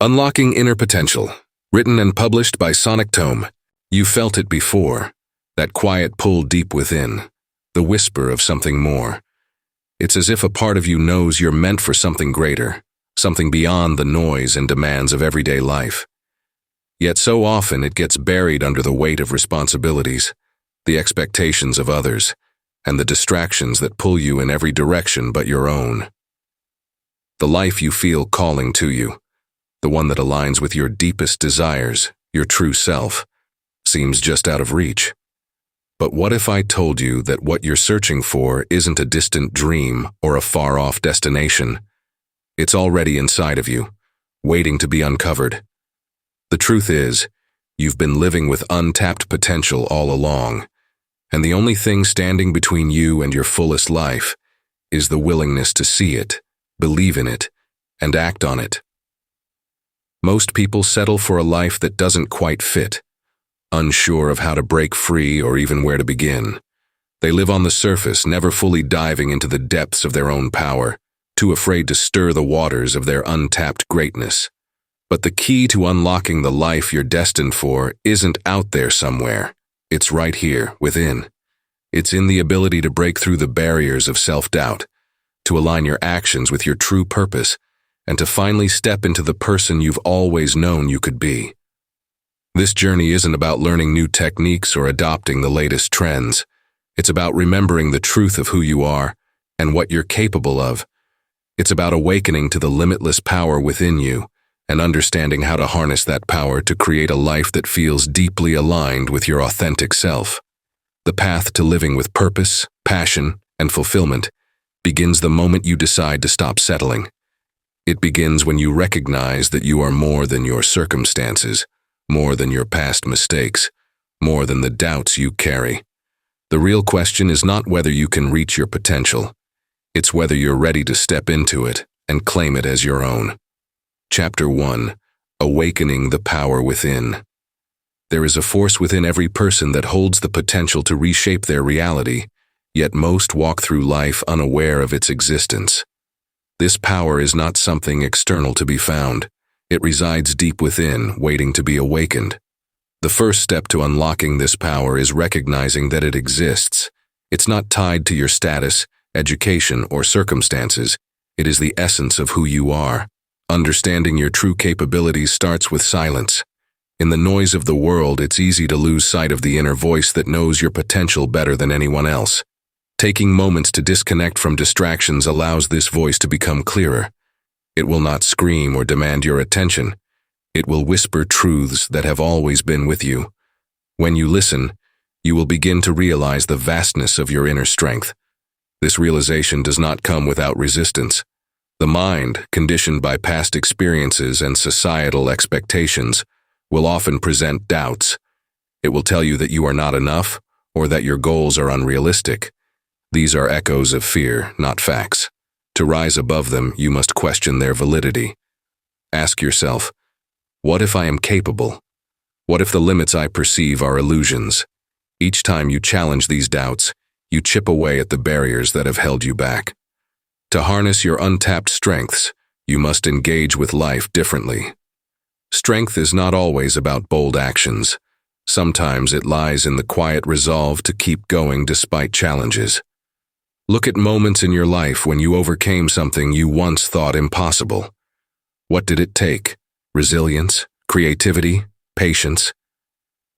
Unlocking Inner Potential, written and published by Sonic Tome. You felt it before, that quiet pull deep within, the whisper of something more. It's as if a part of you knows you're meant for something greater, something beyond the noise and demands of everyday life. Yet so often it gets buried under the weight of responsibilities, the expectations of others, and the distractions that pull you in every direction but your own. The life you feel calling to you, the one that aligns with your deepest desires, your true self, seems just out of reach. But what if I told you that what you're searching for isn't a distant dream or a far-off destination? It's already inside of you, waiting to be uncovered. The truth is, you've been living with untapped potential all along, and the only thing standing between you and your fullest life is the willingness to see it, believe in it, and act on it. Most people settle for a life that doesn't quite fit, unsure of how to break free or even where to begin. They live on the surface, never fully diving into the depths of their own power, too afraid to stir the waters of their untapped greatness. But the key to unlocking the life you're destined for isn't out there somewhere. It's right here, within. It's in the ability to break through the barriers of self-doubt, to align your actions with your true purpose, and to finally step into the person you've always known you could be. This journey isn't about learning new techniques or adopting the latest trends. It's about remembering the truth of who you are and what you're capable of. It's about awakening to the limitless power within you and understanding how to harness that power to create a life that feels deeply aligned with your authentic self. The path to living with purpose, passion, and fulfillment begins the moment you decide to stop settling. It begins when you recognize that you are more than your circumstances, more than your past mistakes, more than the doubts you carry. The real question is not whether you can reach your potential. It's whether you're ready to step into it and claim it as your own. Chapter 1. Awakening the Power Within. There is a force within every person that holds the potential to reshape their reality, yet most walk through life unaware of its existence. This power is not something external to be found. It resides deep within, waiting to be awakened. The first step to unlocking this power is recognizing that it exists. It's not tied to your status, education, or circumstances. It is the essence of who you are. Understanding your true capabilities starts with silence. In the noise of the world, it's easy to lose sight of the inner voice that knows your potential better than anyone else. Taking moments to disconnect from distractions allows this voice to become clearer. It will not scream or demand your attention. It will whisper truths that have always been with you. When you listen, you will begin to realize the vastness of your inner strength. This realization does not come without resistance. The mind, conditioned by past experiences and societal expectations, will often present doubts. It will tell you that you are not enough or that your goals are unrealistic. These are echoes of fear, not facts. To rise above them, you must question their validity. Ask yourself, what if I am capable? What if the limits I perceive are illusions? Each time you challenge these doubts, you chip away at the barriers that have held you back. To harness your untapped strengths, you must engage with life differently. Strength is not always about bold actions. Sometimes it lies in the quiet resolve to keep going despite challenges. Look at moments in your life when you overcame something you once thought impossible. What did it take? Resilience, creativity, patience.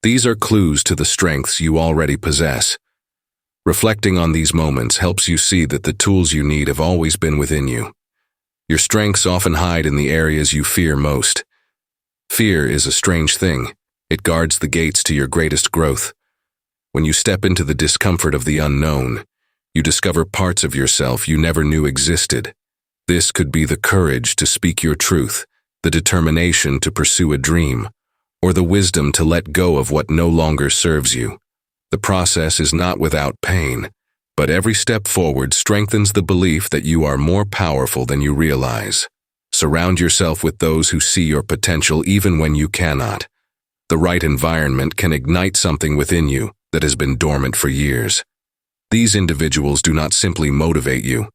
These are clues to the strengths you already possess. Reflecting on these moments helps you see that the tools you need have always been within you. Your strengths often hide in the areas you fear most. Fear is a strange thing. It guards the gates to your greatest growth. When you step into the discomfort of the unknown, you discover parts of yourself you never knew existed. This could be the courage to speak your truth, the determination to pursue a dream, or the wisdom to let go of what no longer serves you. The process is not without pain, but every step forward strengthens the belief that you are more powerful than you realize. Surround yourself with those who see your potential even when you cannot. The right environment can ignite something within you that has been dormant for years. These individuals do not simply motivate you.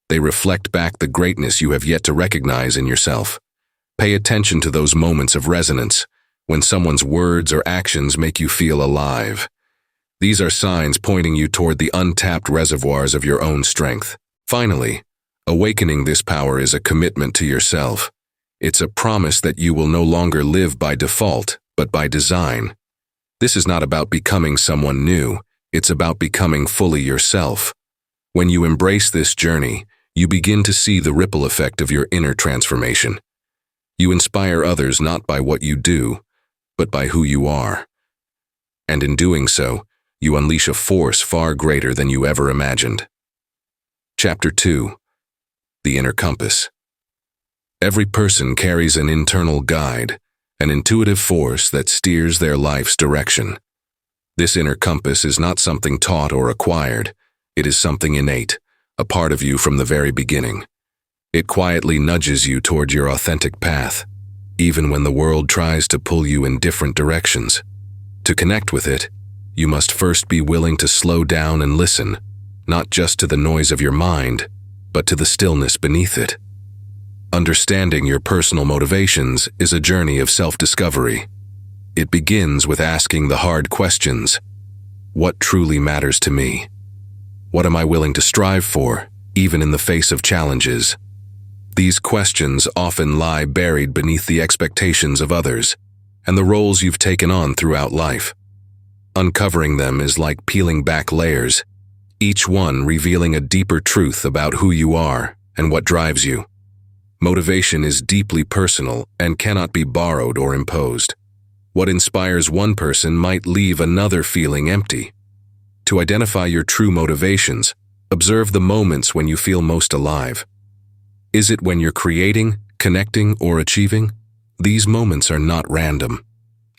They reflect back the greatness you have yet to recognize in yourself. Pay attention to those moments of resonance, when someone's words or actions make you feel alive. These are signs pointing you toward the untapped reservoirs of your own strength. Finally, awakening this power is a commitment to yourself. It's a promise that you will no longer live by default, but by design. This is not about becoming someone new, it's about becoming fully yourself. When you embrace this journey, you begin to see the ripple effect of your inner transformation. You inspire others not by what you do, but by who you are. And in doing so, you unleash a force far greater than you ever imagined. Chapter 2. The Inner Compass. Every person carries an internal guide, an intuitive force that steers their life's direction. This inner compass is not something taught or acquired. It is something innate, a part of you from the very beginning. It quietly nudges you toward your authentic path, even when the world tries to pull you in different directions. To connect with it, you must first be willing to slow down and listen, not just to the noise of your mind, but to the stillness beneath it. Understanding your personal motivations is a journey of self-discovery. It begins with asking the hard questions. What truly matters to me? What am I willing to strive for, even in the face of challenges? These questions often lie buried beneath the expectations of others and the roles you've taken on throughout life. Uncovering them is like peeling back layers, each one revealing a deeper truth about who you are and what drives you. Motivation is deeply personal and cannot be borrowed or imposed. What inspires one person might leave another feeling empty. To identify your true motivations, observe the moments when you feel most alive. Is it when you're creating, connecting, or achieving? These moments are not random.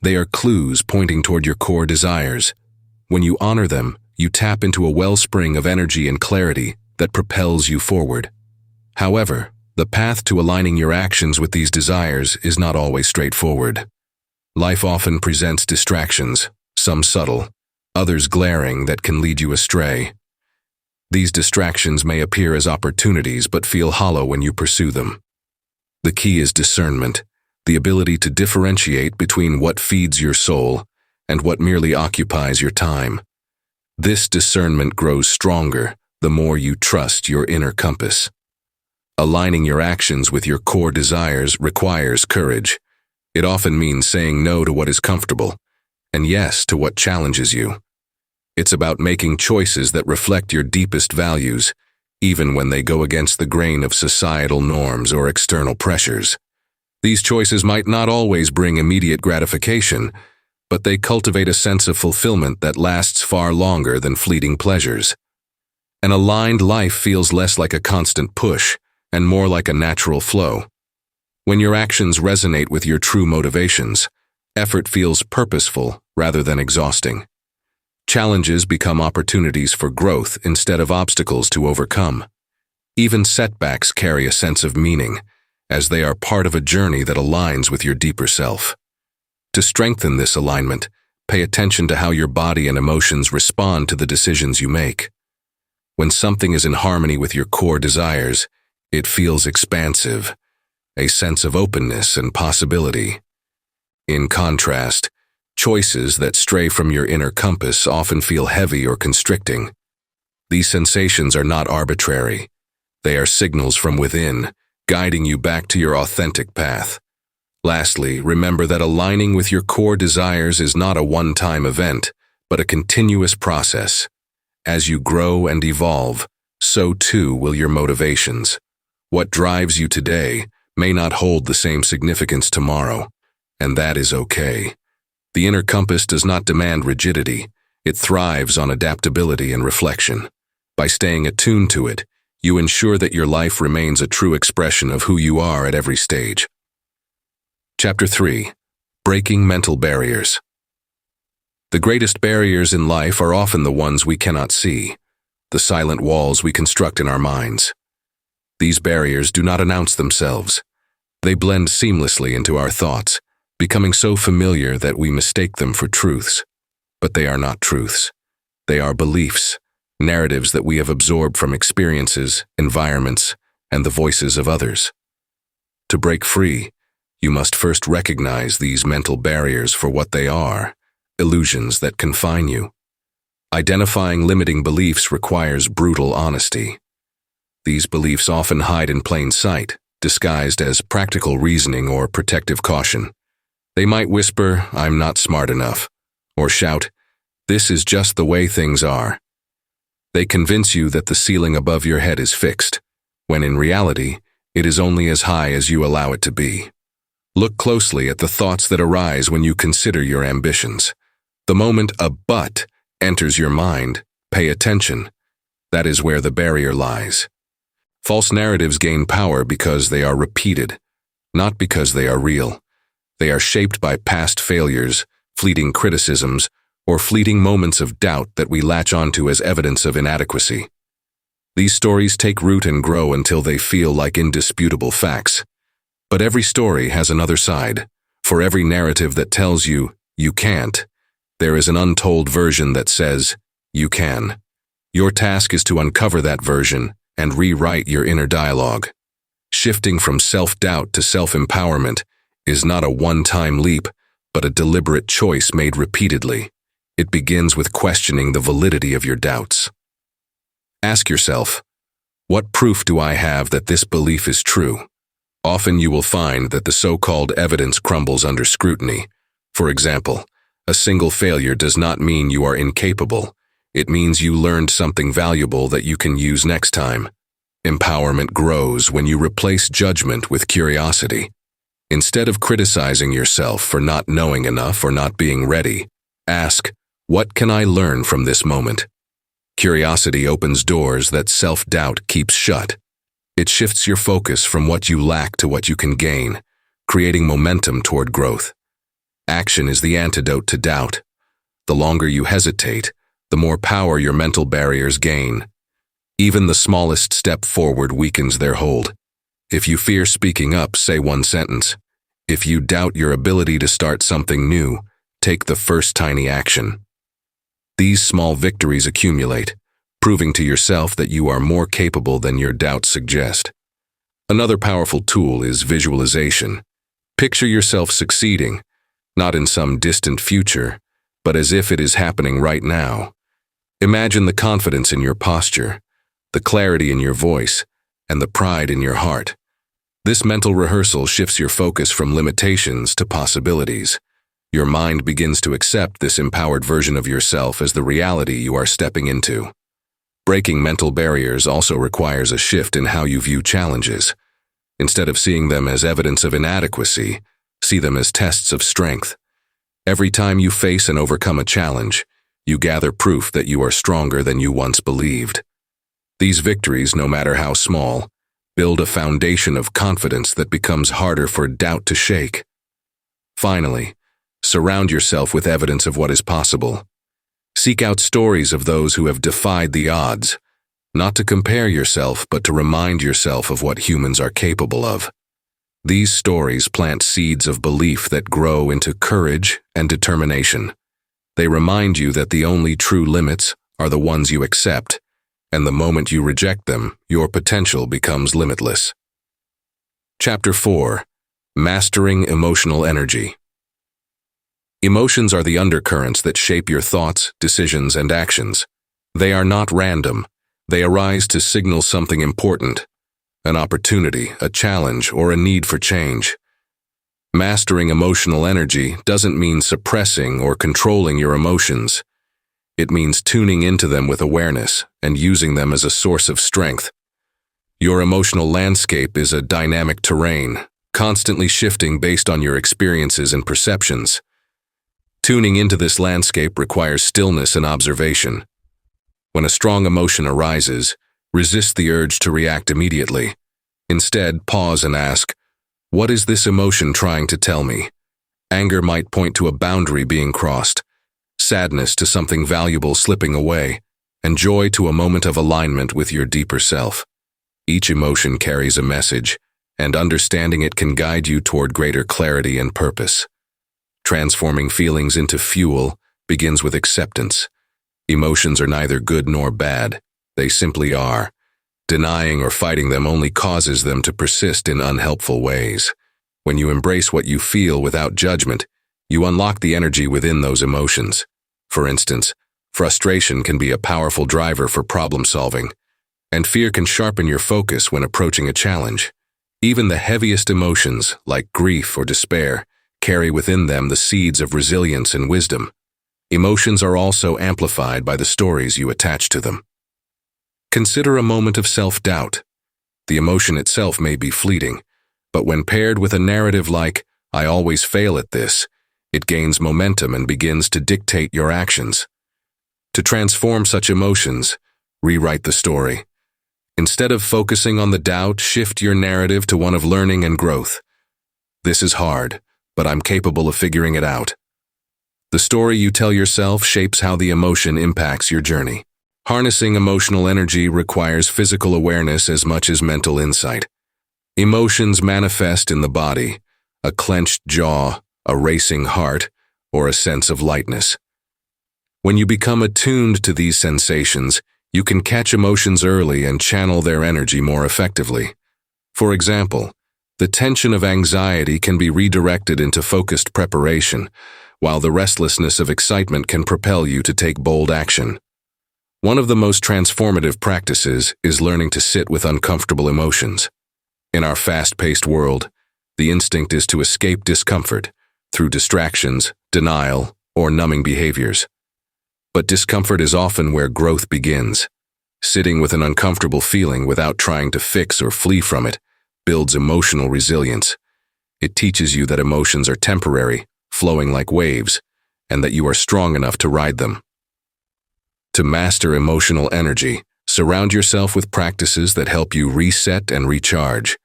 They are clues pointing toward your core desires. When you honor them, you tap into a wellspring of energy and clarity that propels you forward. However, the path to aligning your actions with these desires is not always straightforward. Life often presents distractions, some subtle, others glaring, that can lead you astray. These distractions may appear as opportunities but feel hollow when you pursue them. The key is discernment, the ability to differentiate between what feeds your soul and what merely occupies your time. This discernment grows stronger the more you trust your inner compass. Aligning your actions with your core desires requires courage. It often means saying no to what is comfortable and yes to what challenges you. It's about making choices that reflect your deepest values, even when they go against the grain of societal norms or external pressures. These choices might not always bring immediate gratification, but they cultivate a sense of fulfillment that lasts far longer than fleeting pleasures. An aligned life feels less like a constant push and more like a natural flow. When your actions resonate with your true motivations, effort feels purposeful rather than exhausting. Challenges become opportunities for growth instead of obstacles to overcome. Even setbacks carry a sense of meaning, as they are part of a journey that aligns with your deeper self. To strengthen this alignment, pay attention to how your body and emotions respond to the decisions you make. When something is in harmony with your core desires, it feels expansive, a sense of openness and possibility. In contrast, choices that stray from your inner compass often feel heavy or constricting. These sensations are not arbitrary. They are signals from within, guiding you back to your authentic path. Lastly, remember that aligning with your core desires is not a one-time event, but a continuous process. As you grow and evolve, so too will your motivations. What drives you today may not hold the same significance tomorrow, and that is okay. The inner compass does not demand rigidity. It thrives on adaptability and reflection. By staying attuned to it, you ensure that your life remains a true expression of who you are at every stage. Chapter 3. Breaking Mental Barriers. The greatest barriers in life are often the ones we cannot see, the silent walls we construct in our minds. These barriers do not announce themselves. They blend seamlessly into our thoughts, becoming so familiar that we mistake them for truths. But they are not truths. They are beliefs, narratives that we have absorbed from experiences, environments, and the voices of others. To break free, you must first recognize these mental barriers for what they are, illusions that confine you. Identifying limiting beliefs requires brutal honesty. These beliefs often hide in plain sight, disguised as practical reasoning or protective caution. They might whisper, "I'm not smart enough," or shout, "This is just the way things are." They convince you that the ceiling above your head is fixed, when in reality, it is only as high as you allow it to be. Look closely at the thoughts that arise when you consider your ambitions. The moment a "but" enters your mind, pay attention. That is where the barrier lies. False narratives gain power because they are repeated, not because they are real. They are shaped by past failures, fleeting criticisms, or fleeting moments of doubt that we latch onto as evidence of inadequacy. These stories take root and grow until they feel like indisputable facts. But every story has another side. For every narrative that tells you, "you can't," there is an untold version that says, "you can." Your task is to uncover that version and rewrite your inner dialogue. Shifting from self-doubt to self-empowerment is not a one-time leap, but a deliberate choice made repeatedly. It begins with questioning the validity of your doubts. Ask yourself, what proof do I have that this belief is true? Often you will find that the so-called evidence crumbles under scrutiny. For example, a single failure does not mean you are incapable. It means you learned something valuable that you can use next time. Empowerment grows when you replace judgment with curiosity. Instead of criticizing yourself for not knowing enough or not being ready, ask, what can I learn from this moment? Curiosity opens doors that self-doubt keeps shut. It shifts your focus from what you lack to what you can gain, creating momentum toward growth. Action is the antidote to doubt. The longer you hesitate, the more power your mental barriers gain. Even the smallest step forward weakens their hold. If you fear speaking up, say one sentence. If you doubt your ability to start something new, take the first tiny action. These small victories accumulate, proving to yourself that you are more capable than your doubts suggest. Another powerful tool is visualization. Picture yourself succeeding, not in some distant future, but as if it is happening right now. Imagine the confidence in your posture, the clarity in your voice, and the pride in your heart. This mental rehearsal shifts your focus from limitations to possibilities. Your mind begins to accept this empowered version of yourself as the reality you are stepping into. Breaking mental barriers also requires a shift in how you view challenges. Instead of seeing them as evidence of inadequacy, see them as tests of strength. Every time you face and overcome a challenge, you gather proof that you are stronger than you once believed. These victories, no matter how small, build a foundation of confidence that becomes harder for doubt to shake. Finally, surround yourself with evidence of what is possible. Seek out stories of those who have defied the odds, not to compare yourself, but to remind yourself of what humans are capable of. These stories plant seeds of belief that grow into courage and determination. They remind you that the only true limits are the ones you accept, and the moment you reject them, your potential becomes limitless. Chapter 4. Mastering Emotional Energy. Emotions are the undercurrents that shape your thoughts, decisions, and actions. They are not random. They arise to signal something important, an opportunity, a challenge, or a need for change. Mastering emotional energy doesn't mean suppressing or controlling your emotions. It means tuning into them with awareness and using them as a source of strength. Your emotional landscape is a dynamic terrain, constantly shifting based on your experiences and perceptions. Tuning into this landscape requires stillness and observation. When a strong emotion arises, resist the urge to react immediately. Instead, pause and ask, what is this emotion trying to tell me? Anger might point to a boundary being crossed, sadness to something valuable slipping away, and joy to a moment of alignment with your deeper self. Each emotion carries a message, and understanding it can guide you toward greater clarity and purpose. Transforming feelings into fuel begins with acceptance. Emotions are neither good nor bad, they simply are. Denying or fighting them only causes them to persist in unhelpful ways. When you embrace what you feel without judgment, you unlock the energy within those emotions. For instance, frustration can be a powerful driver for problem solving, and fear can sharpen your focus when approaching a challenge. Even the heaviest emotions, like grief or despair, carry within them the seeds of resilience and wisdom. Emotions are also amplified by the stories you attach to them. Consider a moment of self-doubt. The emotion itself may be fleeting, but when paired with a narrative like, "I always fail at this," it gains momentum and begins to dictate your actions. To transform such emotions, rewrite the story. Instead of focusing on the doubt, shift your narrative to one of learning and growth. "This is hard, but I'm capable of figuring it out." The story you tell yourself shapes how the emotion impacts your journey. Harnessing emotional energy requires physical awareness as much as mental insight. Emotions manifest in the body, a clenched jaw, a racing heart, or a sense of lightness. When you become attuned to these sensations, you can catch emotions early and channel their energy more effectively. For example, the tension of anxiety can be redirected into focused preparation, while the restlessness of excitement can propel you to take bold action. One of the most transformative practices is learning to sit with uncomfortable emotions. In our fast-paced world, the instinct is to escape discomfort through distractions, denial, or numbing behaviors. But discomfort is often where growth begins. Sitting with an uncomfortable feeling without trying to fix or flee from it builds emotional resilience. It teaches you that emotions are temporary, flowing like waves, and that you are strong enough to ride them. To master emotional energy, surround yourself with practices that help you reset and recharge.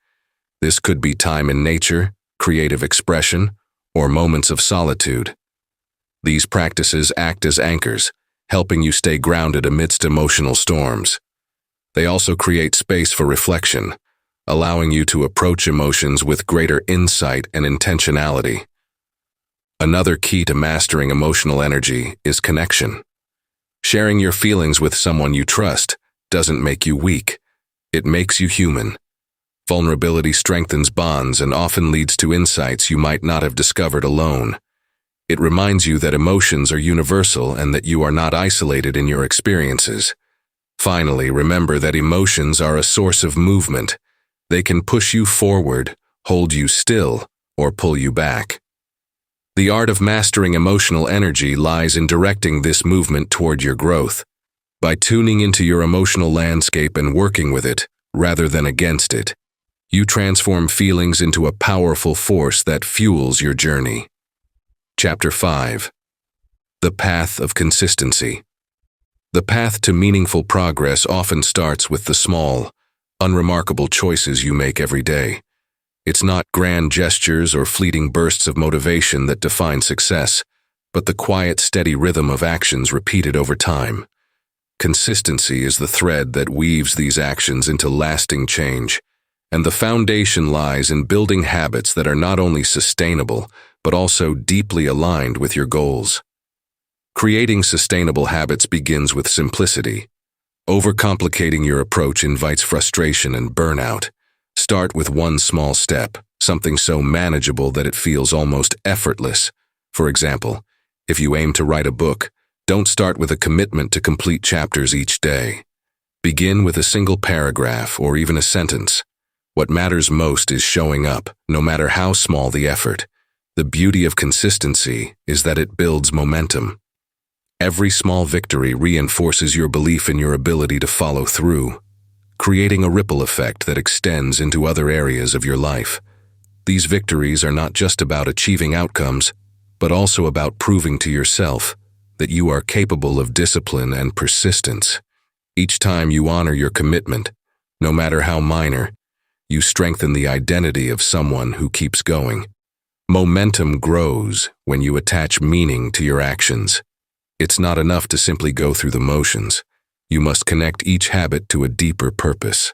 This could be time in nature, creative expression, or moments of solitude. These practices act as anchors, helping you stay grounded amidst emotional storms. They also create space for reflection, allowing you to approach emotions with greater insight and intentionality. Another key to mastering emotional energy is connection. Sharing your feelings with someone you trust doesn't make you weak. It makes you human. Vulnerability strengthens bonds and often leads to insights you might not have discovered alone. It reminds you that emotions are universal and that you are not isolated in your experiences. Finally, remember that emotions are a source of movement. They can push you forward, hold you still, or pull you back. The art of mastering emotional energy lies in directing this movement toward your growth. By tuning into your emotional landscape and working with it, rather than against it, you transform feelings into a powerful force that fuels your journey. Chapter 5. The Path of Consistency. The path to meaningful progress often starts with the small, unremarkable choices you make every day. It's not grand gestures or fleeting bursts of motivation that define success, but the quiet, steady rhythm of actions repeated over time. Consistency is the thread that weaves these actions into lasting change, and the foundation lies in building habits that are not only sustainable, but also deeply aligned with your goals. Creating sustainable habits begins with simplicity. Overcomplicating your approach invites frustration and burnout. Start with one small step, something so manageable that it feels almost effortless. For example, if you aim to write a book, don't start with a commitment to complete chapters each day. Begin with a single paragraph or even a sentence. What matters most is showing up, no matter how small the effort. The beauty of consistency is that it builds momentum. Every small victory reinforces your belief in your ability to follow through, creating a ripple effect that extends into other areas of your life. These victories are not just about achieving outcomes, but also about proving to yourself that you are capable of discipline and persistence. Each time you honor your commitment, no matter how minor, you strengthen the identity of someone who keeps going. Momentum grows when you attach meaning to your actions. It's not enough to simply go through the motions. You must connect each habit to a deeper purpose.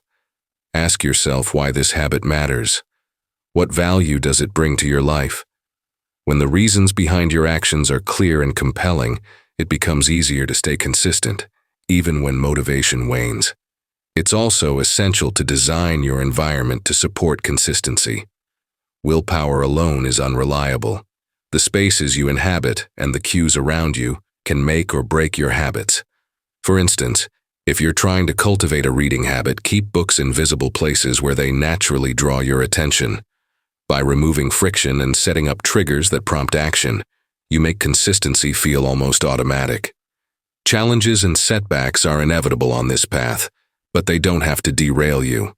Ask yourself why this habit matters. What value does it bring to your life? When the reasons behind your actions are clear and compelling, it becomes easier to stay consistent, even when motivation wanes. It's also essential to design your environment to support consistency. willpower alone is unreliable. The spaces you inhabit and the cues around you can make or break your habits. For instance, if you're trying to cultivate a reading habit, keep books in visible places where they naturally draw your attention. By removing friction and setting up triggers that prompt action, you make consistency feel almost automatic. Challenges and setbacks are inevitable on this path, but they don't have to derail you.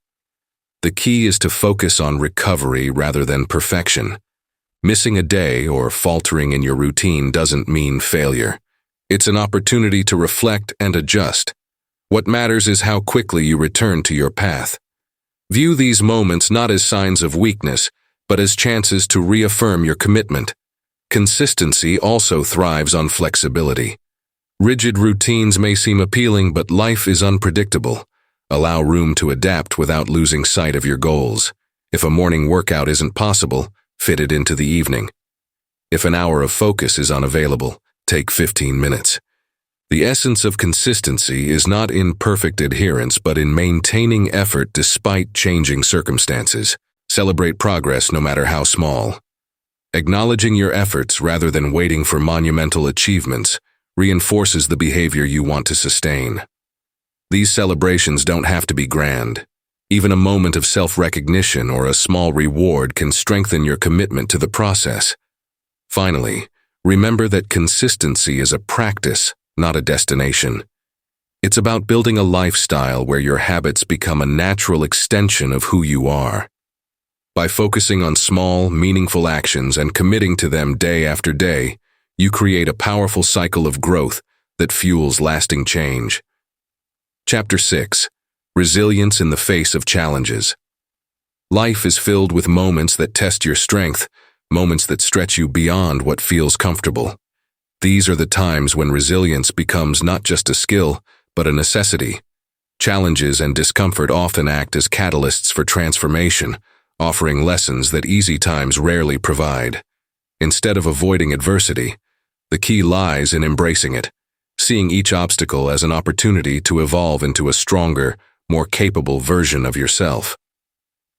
The key is to focus on recovery rather than perfection. Missing a day or faltering in your routine doesn't mean failure. It's an opportunity to reflect and adjust. What matters is how quickly you return to your path. View these moments not as signs of weakness, but as chances to reaffirm your commitment. Consistency also thrives on flexibility. Rigid routines may seem appealing, but life is unpredictable. Allow room to adapt without losing sight of your goals. If a morning workout isn't possible, fit it into the evening. If an hour of focus is unavailable, take 15 minutes. The essence of consistency is not in perfect adherence, but in maintaining effort despite changing circumstances. Celebrate progress no matter how small. Acknowledging your efforts rather than waiting for monumental achievements reinforces the behavior you want to sustain. These celebrations don't have to be grand. Even a moment of self-recognition or a small reward can strengthen your commitment to the process. Finally, remember that consistency is a practice, not a destination. It's about building a lifestyle where your habits become a natural extension of who you are. By focusing on small, meaningful actions and committing to them day after day, you create a powerful cycle of growth that fuels lasting change. Chapter 6. Resilience in the Face of Challenges. Life is filled with moments that test your strength, moments that stretch you beyond what feels comfortable. These are the times when resilience becomes not just a skill, but a necessity. Challenges and discomfort often act as catalysts for transformation, offering lessons that easy times rarely provide. Instead of avoiding adversity, the key lies in embracing it, seeing each obstacle as an opportunity to evolve into a stronger, more capable version of yourself.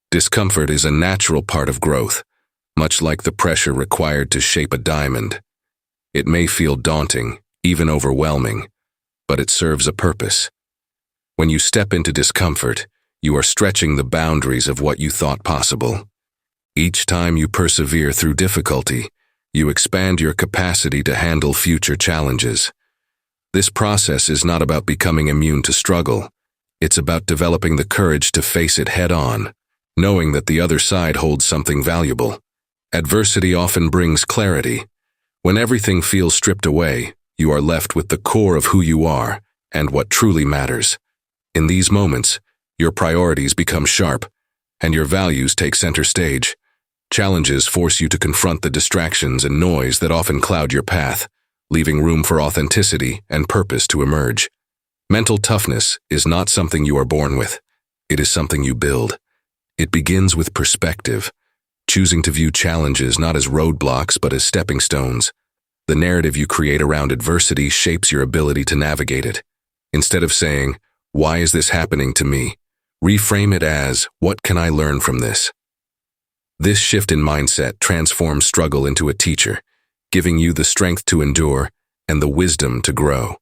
Discomfort is a natural part of growth, much like the pressure required to shape a diamond. It may feel daunting, even overwhelming, but it serves a purpose. When you step into discomfort, you are stretching the boundaries of what you thought possible. Each time you persevere through difficulty, you expand your capacity to handle future challenges. This process is not about becoming immune to struggle. It's about developing the courage to face it head-on, knowing that the other side holds something valuable. Adversity often brings clarity. When everything feels stripped away, you are left with the core of who you are and what truly matters. In these moments, your priorities become sharp, and your values take center stage. Challenges force you to confront the distractions and noise that often cloud your path, leaving room for authenticity and purpose to emerge. Mental toughness is not something you are born with. It is something you build. It begins with perspective, choosing to view challenges not as roadblocks but as stepping stones. The narrative you create around adversity shapes your ability to navigate it. Instead of saying, "Why is this happening to me?" reframe it as, "What can I learn from this?" This shift in mindset transforms struggle into a teacher, giving you the strength to endure and the wisdom to grow.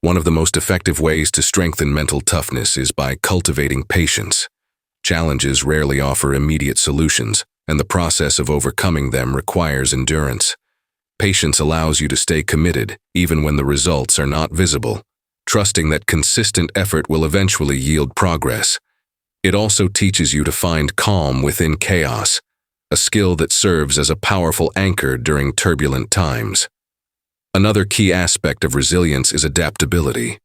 One of the most effective ways to strengthen mental toughness is by cultivating patience. Challenges rarely offer immediate solutions, and the process of overcoming them requires endurance. Patience allows you to stay committed even when the results are not visible, trusting that consistent effort will eventually yield progress. It also teaches you to find calm within chaos, a skill that serves as a powerful anchor during turbulent times. Another key aspect of resilience is adaptability.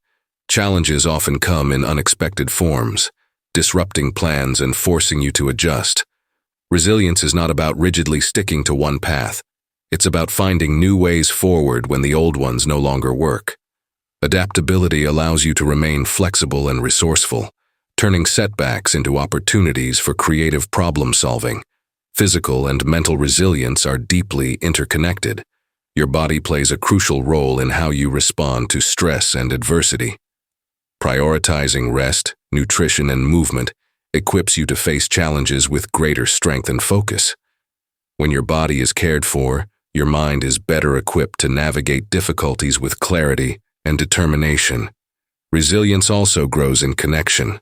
Challenges often come in unexpected forms, disrupting plans and forcing you to adjust. Resilience is not about rigidly sticking to one path. It's about finding new ways forward when the old ones no longer work. Adaptability allows you to remain flexible and resourceful, turning setbacks into opportunities for creative problem-solving. Physical and mental resilience are deeply interconnected. Your body plays a crucial role in how you respond to stress and adversity. Prioritizing rest, nutrition, and movement equips you to face challenges with greater strength and focus. When your body is cared for, your mind is better equipped to navigate difficulties with clarity and determination. Resilience also grows in connection.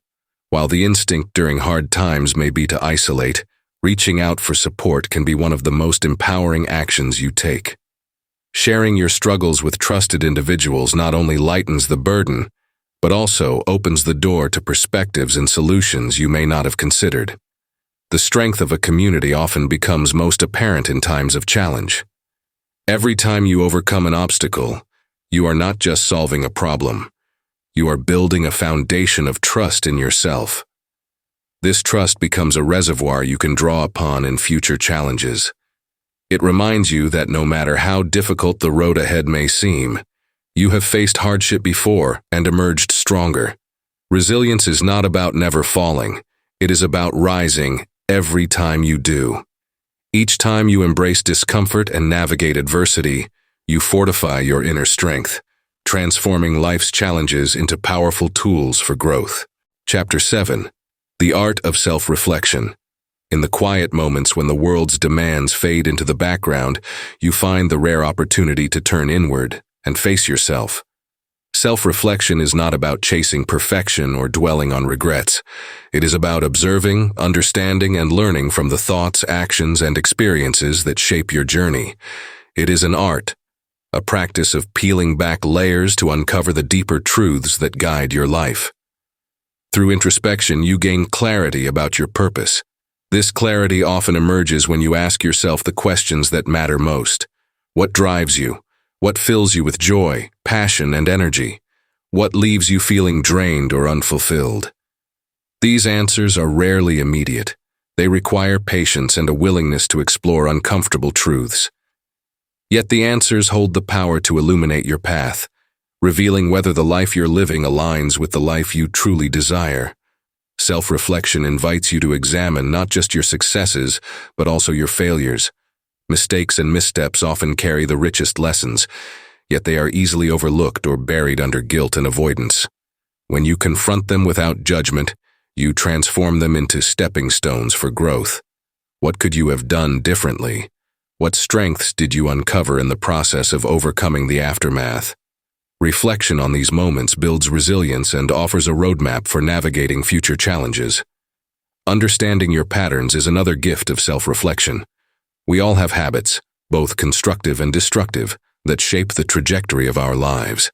While the instinct during hard times may be to isolate, reaching out for support can be one of the most empowering actions you take. Sharing your struggles with trusted individuals not only lightens the burden, but also opens the door to perspectives and solutions you may not have considered. The strength of a community often becomes most apparent in times of challenge. Every time you overcome an obstacle, you are not just solving a problem. You are building a foundation of trust in yourself. This trust becomes a reservoir you can draw upon in future challenges. It reminds you that no matter how difficult the road ahead may seem, you have faced hardship before and emerged stronger. Resilience is not about never falling. It is about rising every time you do. Each time you embrace discomfort and navigate adversity, you fortify your inner strength, transforming life's challenges into powerful tools for growth. Chapter 7. The Art of Self-Reflection. In the quiet moments when the world's demands fade into the background, you find the rare opportunity to turn inward and face yourself. Self-reflection is not about chasing perfection or dwelling on regrets. It is about observing, understanding, and learning from the thoughts, actions, and experiences that shape your journey. It is an art, a practice of peeling back layers to uncover the deeper truths that guide your life. Through introspection, you gain clarity about your purpose. This clarity often emerges when you ask yourself the questions that matter most. What drives you? What fills you with joy, passion, and energy? What leaves you feeling drained or unfulfilled? These answers are rarely immediate. They require patience and a willingness to explore uncomfortable truths. Yet the answers hold the power to illuminate your path, revealing whether the life you're living aligns with the life you truly desire. Self-reflection invites you to examine not just your successes, but also your failures. Mistakes and missteps often carry the richest lessons, yet they are easily overlooked or buried under guilt and avoidance. When you confront them without judgment, you transform them into stepping stones for growth. What could you have done differently? What strengths did you uncover in the process of overcoming the aftermath? Reflection on these moments builds resilience and offers a roadmap for navigating future challenges. Understanding your patterns is another gift of self-reflection. We all have habits, both constructive and destructive, that shape the trajectory of our lives.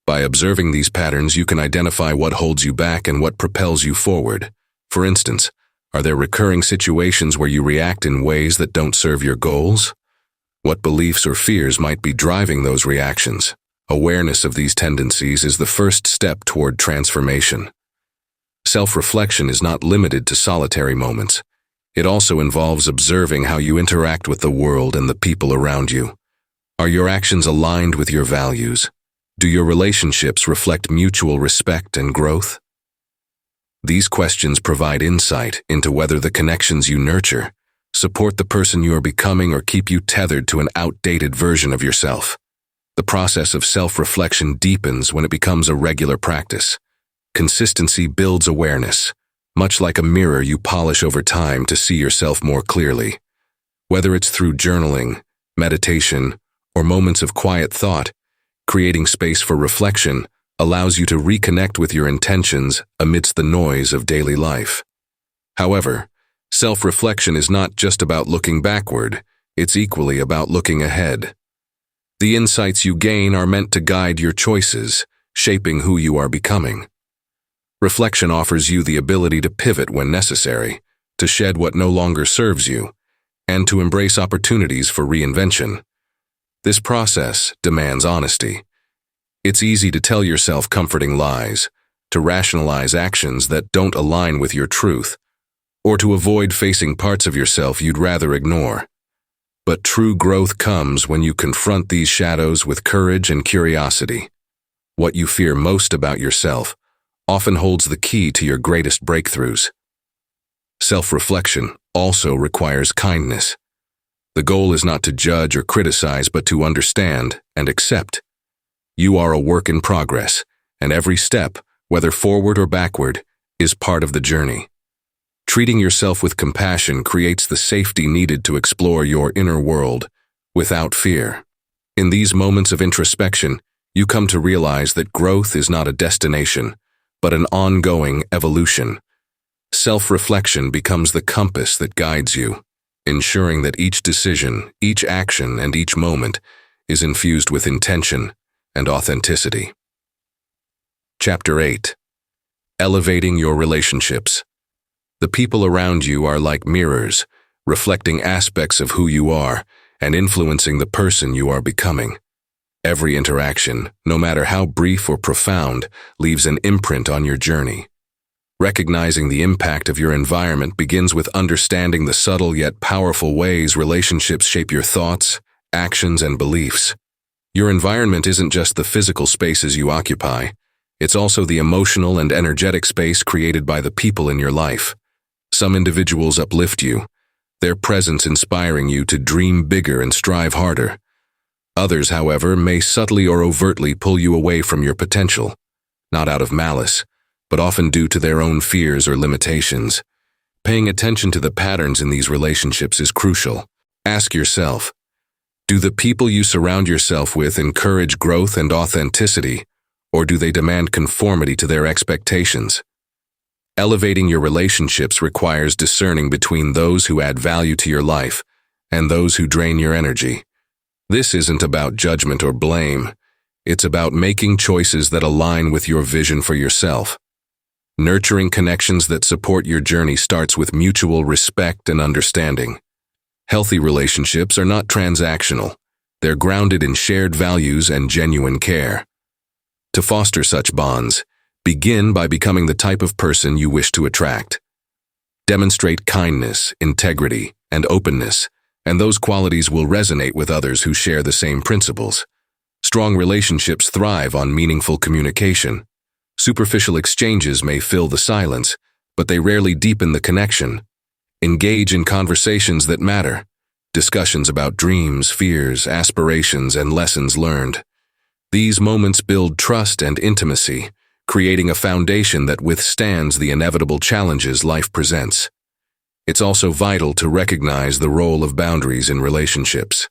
By observing these patterns, you can identify what holds you back and what propels you forward. For instance, are there recurring situations where you react in ways that don't serve your goals? What beliefs or fears might be driving those reactions? Awareness of these tendencies is the first step toward transformation. Self-reflection is not limited to solitary moments. It also involves observing how you interact with the world and the people around you. Are your actions aligned with your values? Do your relationships reflect mutual respect and growth? These questions provide insight into whether the connections you nurture support the person you are becoming or keep you tethered to an outdated version of yourself. The process of self-reflection deepens when it becomes a regular practice. Consistency builds awareness. Much like a mirror you polish over time to see yourself more clearly. Whether it's through journaling, meditation, or moments of quiet thought, creating space for reflection allows you to reconnect with your intentions amidst the noise of daily life. However, self-reflection is not just about looking backward, it's equally about looking ahead. The insights you gain are meant to guide your choices, shaping who you are becoming. Reflection offers you the ability to pivot when necessary, to shed what no longer serves you, and to embrace opportunities for reinvention. This process demands honesty. It's easy to tell yourself comforting lies, to rationalize actions that don't align with your truth, or to avoid facing parts of yourself you'd rather ignore. But true growth comes when you confront these shadows with courage and curiosity. What you fear most about yourself often holds the key to your greatest breakthroughs. Self-reflection also requires kindness. The goal is not to judge or criticize, but to understand and accept. You are a work in progress, and every step, whether forward or backward, is part of the journey. Treating yourself with compassion creates the safety needed to explore your inner world without fear. In these moments of introspection, you come to realize that growth is not a destination, but an ongoing evolution. Self-reflection becomes the compass that guides you, ensuring that each decision, each action, and each moment is infused with intention and authenticity. Chapter 8. Elevating your relationships. The people around you are like mirrors, reflecting aspects of who you are and influencing the person you are becoming. Every interaction, no matter how brief or profound, leaves an imprint on your journey. Recognizing the impact of your environment begins with understanding the subtle yet powerful ways relationships shape your thoughts, actions, and beliefs. Your environment isn't just the physical spaces you occupy, it's also the emotional and energetic space created by the people in your life. Some individuals uplift you, their presence inspiring you to dream bigger and strive harder. Others, however, may subtly or overtly pull you away from your potential, not out of malice, but often due to their own fears or limitations. Paying attention to the patterns in these relationships is crucial. Ask yourself, do the people you surround yourself with encourage growth and authenticity, or do they demand conformity to their expectations? Elevating your relationships requires discerning between those who add value to your life and those who drain your energy. This isn't about judgment or blame. It's about making choices that align with your vision for yourself. Nurturing connections that support your journey starts with mutual respect and understanding. Healthy relationships are not transactional. They're grounded in shared values and genuine care. To foster such bonds, begin by becoming the type of person you wish to attract. Demonstrate kindness, integrity, and openness, and those qualities will resonate with others who share the same principles. Strong relationships thrive on meaningful communication. Superficial exchanges may fill the silence, but they rarely deepen the connection. Engage in conversations that matter, discussions about dreams, fears, aspirations, and lessons learned. These moments build trust and intimacy, creating a foundation that withstands the inevitable challenges life presents. It's also vital to recognize the role of boundaries in relationships.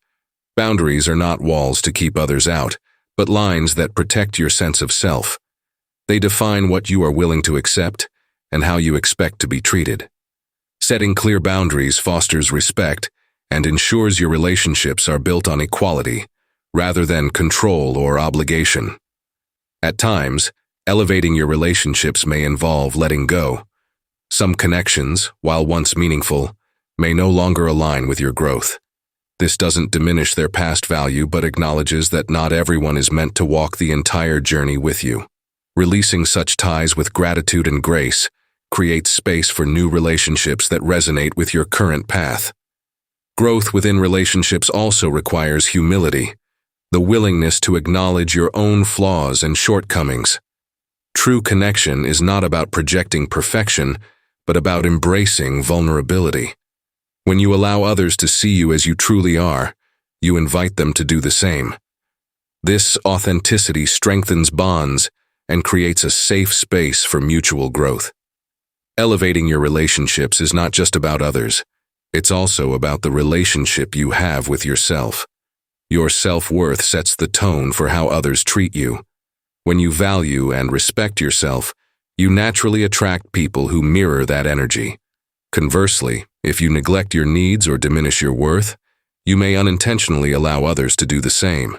Boundaries are not walls to keep others out, but lines that protect your sense of self. They define what you are willing to accept and how you expect to be treated. Setting clear boundaries fosters respect and ensures your relationships are built on equality, rather than control or obligation. At times, elevating your relationships may involve letting go. Some connections, while once meaningful, may no longer align with your growth. This doesn't diminish their past value but acknowledges that not everyone is meant to walk the entire journey with you. Releasing such ties with gratitude and grace creates space for new relationships that resonate with your current path. Growth within relationships also requires humility, the willingness to acknowledge your own flaws and shortcomings. True connection is not about projecting perfection, but about embracing vulnerability. When you allow others to see you as you truly are, you invite them to do the same. This authenticity strengthens bonds and creates a safe space for mutual growth. Elevating your relationships is not just about others. It's also about the relationship you have with yourself. Your self-worth sets the tone for how others treat you. When you value and respect yourself, you naturally attract people who mirror that energy. Conversely, if you neglect your needs or diminish your worth, you may unintentionally allow others to do the same.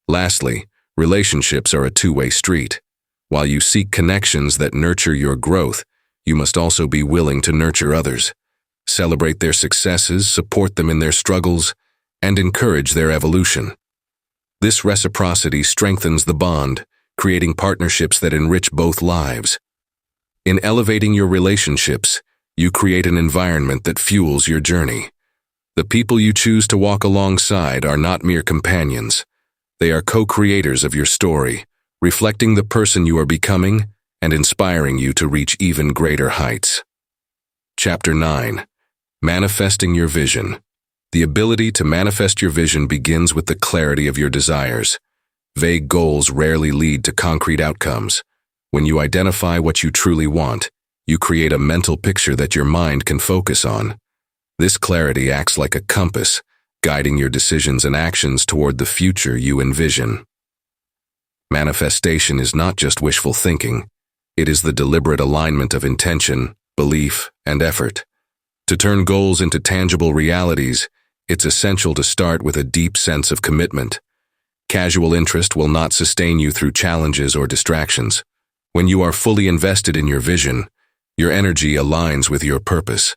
Lastly, relationships are a two-way street. While you seek connections that nurture your growth, you must also be willing to nurture others. Celebrate their successes, support them in their struggles, and encourage their evolution. This reciprocity strengthens the bond, creating partnerships that enrich both lives. In elevating your relationships, you create an environment that fuels your journey. The people you choose to walk alongside are not mere companions. They are co-creators of your story, reflecting the person you are becoming and inspiring you to reach even greater heights. Chapter 9. Manifesting your vision. The ability to manifest your vision begins with the clarity of your desires. Vague goals rarely lead to concrete outcomes. When you identify what you truly want, You create a mental picture that your mind can focus on. This clarity acts like a compass, guiding your decisions and actions toward the future you envision. Manifestation is not just wishful thinking. It is the deliberate alignment of intention, belief, and effort. To turn goals into tangible realities, it's essential to start with a deep sense of commitment. Casual interest will not sustain you through challenges or distractions. When you are fully invested in your vision, your energy aligns with your purpose.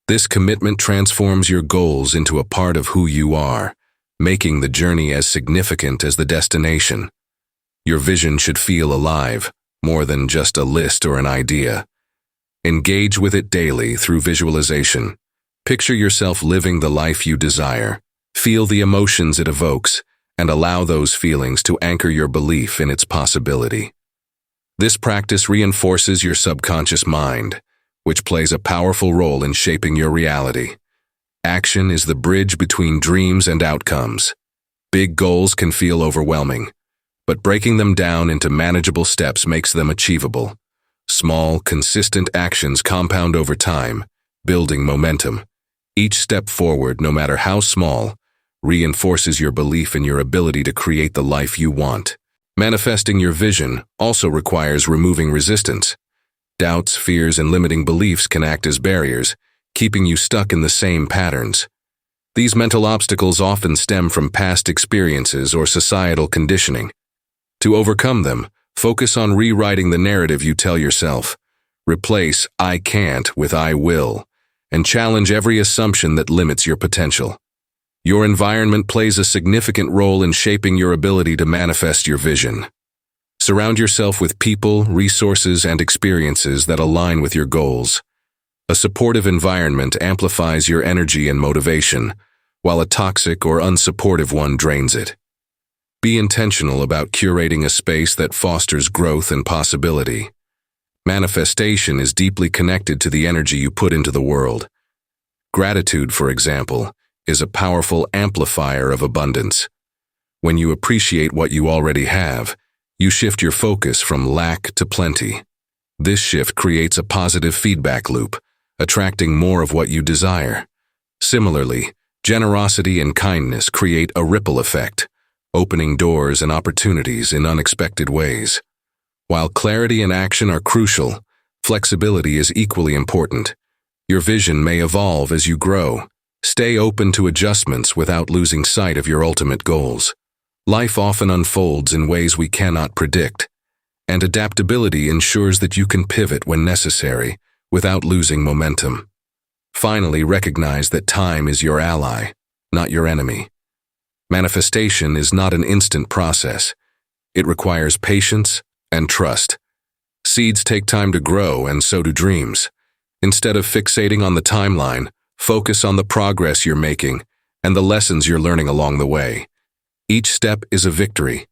This commitment transforms your goals into a part of who you are, making the journey as significant as the destination. Your vision should feel alive, more than just a list or an idea. Engage with it daily through visualization. Picture yourself living the life you desire. Feel the emotions it evokes, and allow those feelings to anchor your belief in its possibility. This practice reinforces your subconscious mind, which plays a powerful role in shaping your reality. Action is the bridge between dreams and outcomes. Big goals can feel overwhelming, but breaking them down into manageable steps makes them achievable. Small, consistent actions compound over time, building momentum. Each step forward, no matter how small, reinforces your belief in your ability to create the life you want. Manifesting your vision also requires removing resistance. Doubts, fears, and limiting beliefs can act as barriers, keeping you stuck in the same patterns. These mental obstacles often stem from past experiences or societal conditioning. To overcome them, focus on rewriting the narrative you tell yourself. Replace "I can't" with "I will," and challenge every assumption that limits your potential. Your environment plays a significant role in shaping your ability to manifest your vision. Surround yourself with people, resources, and experiences that align with your goals. A supportive environment amplifies your energy and motivation, while a toxic or unsupportive one drains it. Be intentional about curating a space that fosters growth and possibility. Manifestation is deeply connected to the energy you put into the world. Gratitude, for example, is a powerful amplifier of abundance. When you appreciate what you already have, you shift your focus from lack to plenty. This shift creates a positive feedback loop, attracting more of what you desire. Similarly, generosity and kindness create a ripple effect, opening doors and opportunities in unexpected ways. While clarity and action are crucial, flexibility is equally important. Your vision may evolve as you grow. Stay open to adjustments without losing sight of your ultimate goals. Life often unfolds in ways we cannot predict, and adaptability ensures that you can pivot when necessary without losing momentum. Finally, recognize that time is your ally, not your enemy. Manifestation is not an instant process. It requires patience and trust. Seeds take time to grow, and so do dreams. Instead of fixating on the timeline, focus on the progress you're making and the lessons you're learning along the way. Each step is a victory,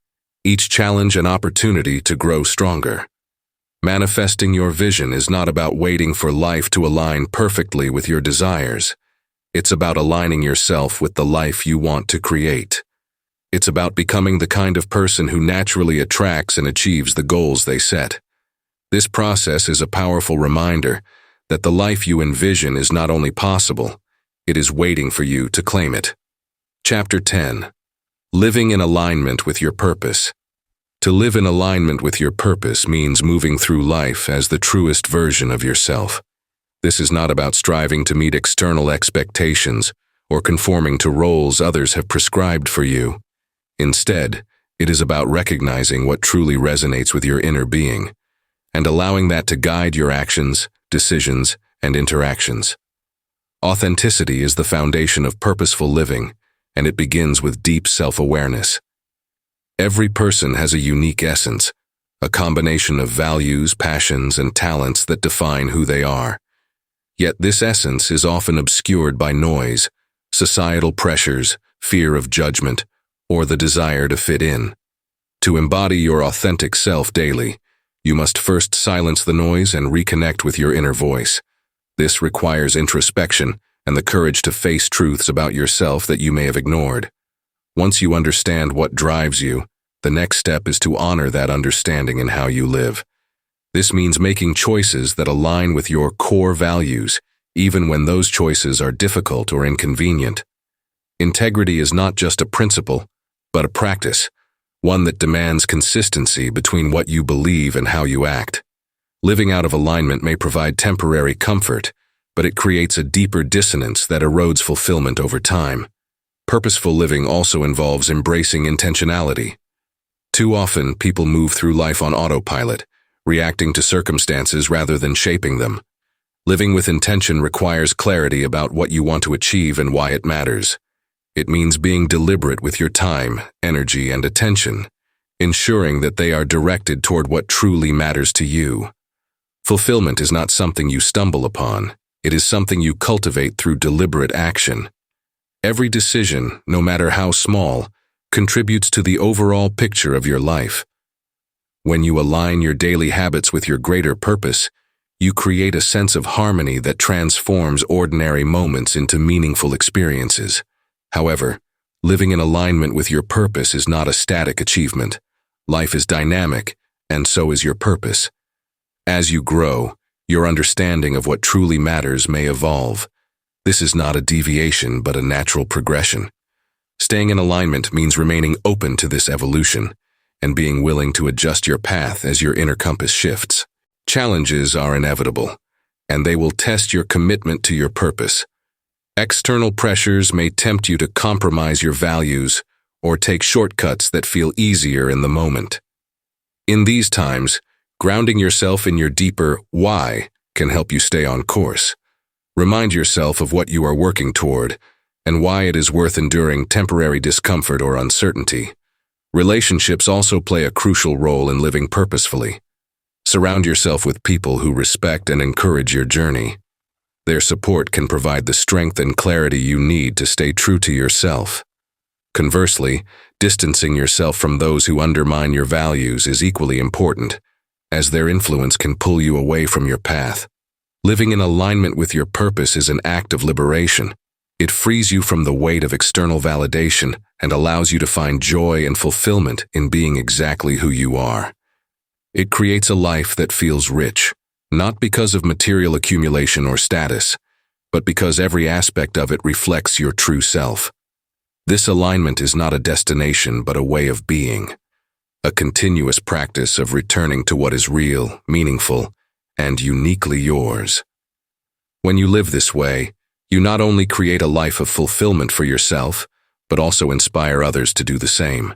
each challenge an opportunity to grow stronger. Manifesting your vision is not about waiting for life to align perfectly with your desires. It's about aligning yourself with the life you want to create. It's about becoming the kind of person who naturally attracts and achieves the goals they set. This process is a powerful reminder that the life you envision is not only possible, it is waiting for you to claim it. Chapter 10. Living in alignment with your purpose. To live in alignment with your purpose means moving through life as the truest version of yourself. This is not about striving to meet external expectations or conforming to roles others have prescribed for you. Instead, it is about recognizing what truly resonates with your inner being and allowing that to guide your actions, decisions, and interactions. Authenticity is the foundation of purposeful living, and it begins with deep self-awareness. Every person has a unique essence, a combination of values, passions, and talents that define who they are. Yet this essence is often obscured by noise, societal pressures, fear of judgment, or the desire to fit in. To embody your authentic self daily, you must first silence the noise and reconnect with your inner voice. This requires introspection and the courage to face truths about yourself that you may have ignored. Once you understand what drives you, the next step is to honor that understanding in how you live. This means making choices that align with your core values, even when those choices are difficult or inconvenient. Integrity is not just a principle, but a practice, one that demands consistency between what you believe and how you act. Living out of alignment may provide temporary comfort, but it creates a deeper dissonance that erodes fulfillment over time. Purposeful living also involves embracing intentionality. Too often, people move through life on autopilot, reacting to circumstances rather than shaping them. Living with intention requires clarity about what you want to achieve and why it matters. It means being deliberate with your time, energy, and attention, ensuring that they are directed toward what truly matters to you. Fulfillment is not something you stumble upon. It is something you cultivate through deliberate action. Every decision, no matter how small, contributes to the overall picture of your life. When you align your daily habits with your greater purpose, you create a sense of harmony that transforms ordinary moments into meaningful experiences. However, living in alignment with your purpose is not a static achievement. Life is dynamic, and so is your purpose. As you grow, your understanding of what truly matters may evolve. This is not a deviation, but a natural progression. Staying in alignment means remaining open to this evolution and being willing to adjust your path as your inner compass shifts. Challenges are inevitable, and they will test your commitment to your purpose. External pressures may tempt you to compromise your values or take shortcuts that feel easier in the moment. In these times, grounding yourself in your deeper why can help you stay on course. Remind yourself of what you are working toward and why it is worth enduring temporary discomfort or uncertainty. Relationships also play a crucial role in living purposefully. Surround yourself with people who respect and encourage your journey. Their support can provide the strength and clarity you need to stay true to yourself. Conversely, distancing yourself from those who undermine your values is equally important, as their influence can pull you away from your path. Living in alignment with your purpose is an act of liberation. It frees you from the weight of external validation and allows you to find joy and fulfillment in being exactly who you are. It creates a life that feels rich, not because of material accumulation or status, but because every aspect of it reflects your true self. This alignment is not a destination but a way of being, a continuous practice of returning to what is real, meaningful, and uniquely yours. When you live this way, you not only create a life of fulfillment for yourself, but also inspire others to do the same.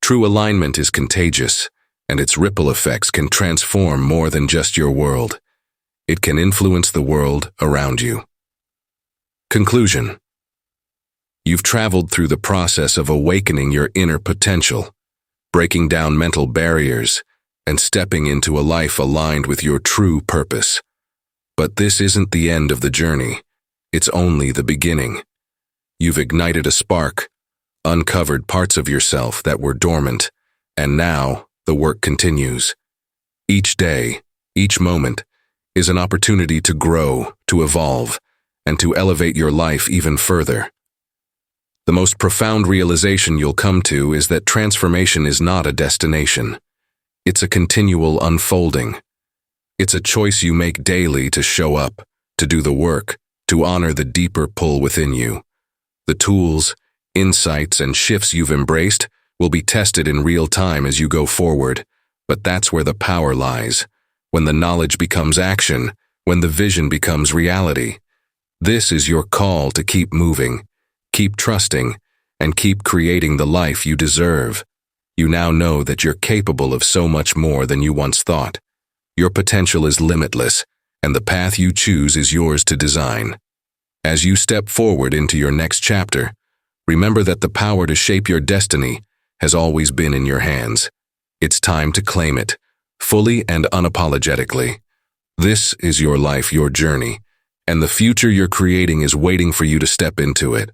True alignment is contagious, and its ripple effects can transform more than just your world. It can influence the world around you. Conclusion. You've traveled through the process of awakening your inner potential, breaking down mental barriers, and stepping into a life aligned with your true purpose. But this isn't the end of the journey. It's only the beginning. You've ignited a spark, uncovered parts of yourself that were dormant, and now the work continues. Each day, each moment, is an opportunity to grow, to evolve, and to elevate your life even further. The most profound realization you'll come to is that transformation is not a destination. It's a continual unfolding. It's a choice you make daily to show up, to do the work, to honor the deeper pull within you. The tools, insights, and shifts you've embraced will be tested in real time as you go forward, but that's where the power lies, when the knowledge becomes action, when the vision becomes reality. This is your call to keep moving, keep trusting, and keep creating the life you deserve. You now know that you're capable of so much more than you once thought. Your potential is limitless, and the path you choose is yours to design. As you step forward into your next chapter, remember that the power to shape your destiny has always been in your hands. It's time to claim it, fully and unapologetically. This is your life, your journey, and the future you're creating is waiting for you to step into it.